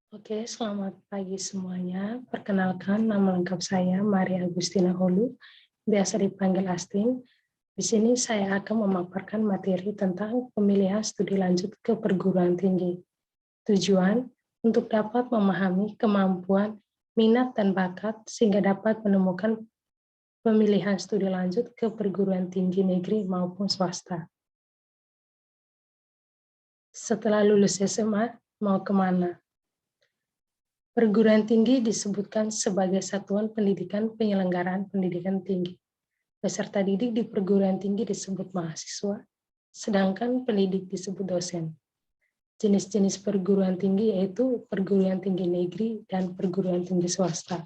Oke, selamat pagi semuanya. Perkenalkan, nama lengkap saya Maria Agustina Holu, biasa dipanggil Astin. Di sini saya akan memaparkan materi tentang pemilihan studi lanjut ke perguruan tinggi. Tujuan untuk dapat memahami kemampuan, minat, dan bakat sehingga dapat menemukan pemilihan studi lanjut ke perguruan tinggi negeri maupun swasta. Setelah lulus SMA, mau kemana? Perguruan tinggi disebutkan sebagai satuan pendidikan penyelenggaraan pendidikan tinggi. Peserta didik di perguruan tinggi disebut mahasiswa, sedangkan pendidik disebut dosen. Jenis-jenis perguruan tinggi yaitu perguruan tinggi negeri dan perguruan tinggi swasta.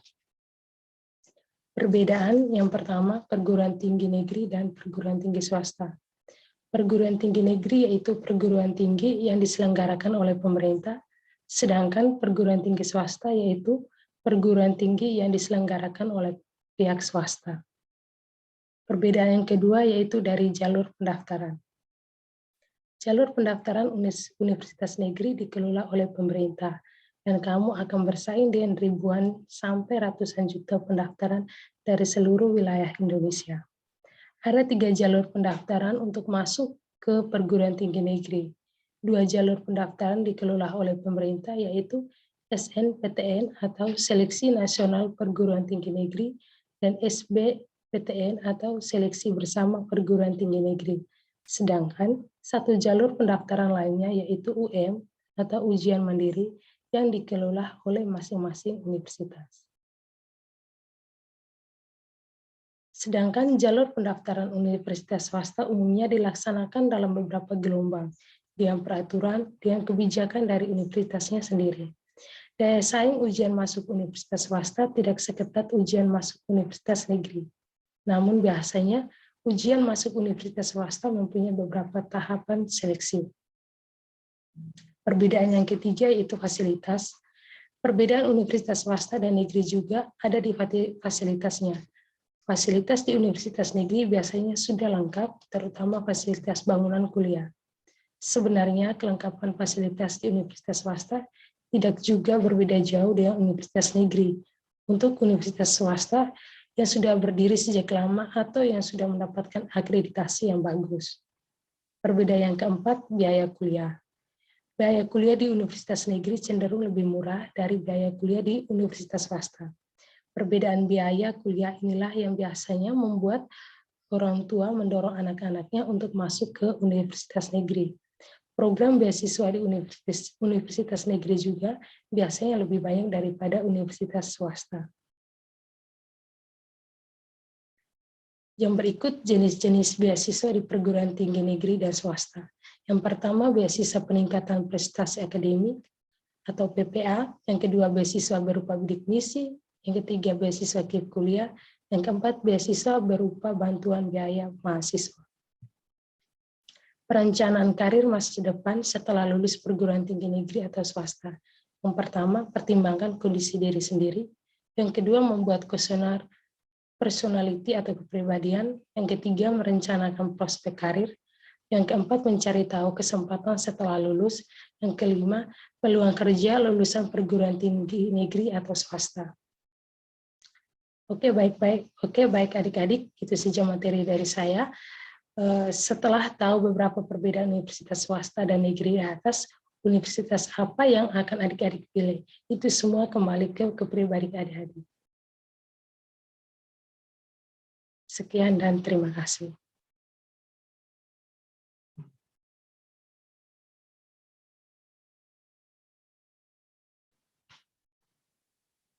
Perbedaan yang pertama, perguruan tinggi negeri dan perguruan tinggi swasta. Perguruan tinggi negeri yaitu perguruan tinggi yang diselenggarakan oleh pemerintah, sedangkan perguruan tinggi swasta yaitu perguruan tinggi yang diselenggarakan oleh pihak swasta. Perbedaan yang kedua yaitu dari jalur pendaftaran. Jalur pendaftaran universitas negeri dikelola oleh pemerintah, dan kamu akan bersaing dengan ribuan sampai ratusan juta pendaftaran dari seluruh wilayah Indonesia. Ada 3 jalur pendaftaran untuk masuk ke perguruan tinggi negeri. 2 jalur pendaftaran dikelola oleh pemerintah yaitu SNPTN atau Seleksi Nasional Perguruan Tinggi Negeri dan SBPTN atau Seleksi Bersama Perguruan Tinggi Negeri. Sedangkan satu jalur pendaftaran lainnya yaitu UM atau Ujian Mandiri yang dikelola oleh masing-masing universitas. Sedangkan jalur pendaftaran universitas swasta umumnya dilaksanakan dalam beberapa gelombang, dengan peraturan dan kebijakan dari universitasnya sendiri. Daya saing ujian masuk universitas swasta tidak seketat ujian masuk universitas negeri. Namun biasanya ujian masuk universitas swasta mempunyai beberapa tahapan seleksi. Perbedaan yang ketiga yaitu fasilitas. Perbedaan universitas swasta dan negeri juga ada di fasilitasnya. Fasilitas di universitas negeri biasanya sudah lengkap, terutama fasilitas bangunan kuliah. Sebenarnya kelengkapan fasilitas di universitas swasta tidak juga berbeda jauh dengan universitas negeri. Untuk universitas swasta yang sudah berdiri sejak lama atau yang sudah mendapatkan akreditasi yang bagus. Perbedaan yang keempat, biaya kuliah. Biaya kuliah di universitas negeri cenderung lebih murah dari biaya kuliah di universitas swasta. Perbedaan biaya kuliah inilah yang biasanya membuat orang tua mendorong anak-anaknya untuk masuk ke universitas negeri. Program beasiswa di universitas negeri juga biasanya lebih banyak daripada universitas swasta. Yang berikut jenis-jenis beasiswa di perguruan tinggi negeri dan swasta. Yang pertama, beasiswa peningkatan prestasi akademik atau PPA. Yang kedua, beasiswa berupa bidik misi. Yang ketiga, beasiswa KIP kuliah. Yang keempat, beasiswa berupa bantuan biaya mahasiswa. Perencanaan karir masa depan setelah lulus perguruan tinggi negeri atau swasta. Yang pertama, pertimbangkan kondisi diri sendiri. Yang kedua, membuat kuesioner personality atau kepribadian. Yang ketiga, merencanakan prospek karir. Yang keempat, mencari tahu kesempatan setelah lulus. Yang kelima, peluang kerja lulusan perguruan tinggi negeri atau swasta. Oke, baik adik-adik, itu saja materi dari saya. Setelah tahu beberapa perbedaan universitas swasta dan negeri di atas, universitas apa yang akan adik-adik pilih? Itu semua kembali ke kepribadian adik-adik. Sekian dan terima kasih.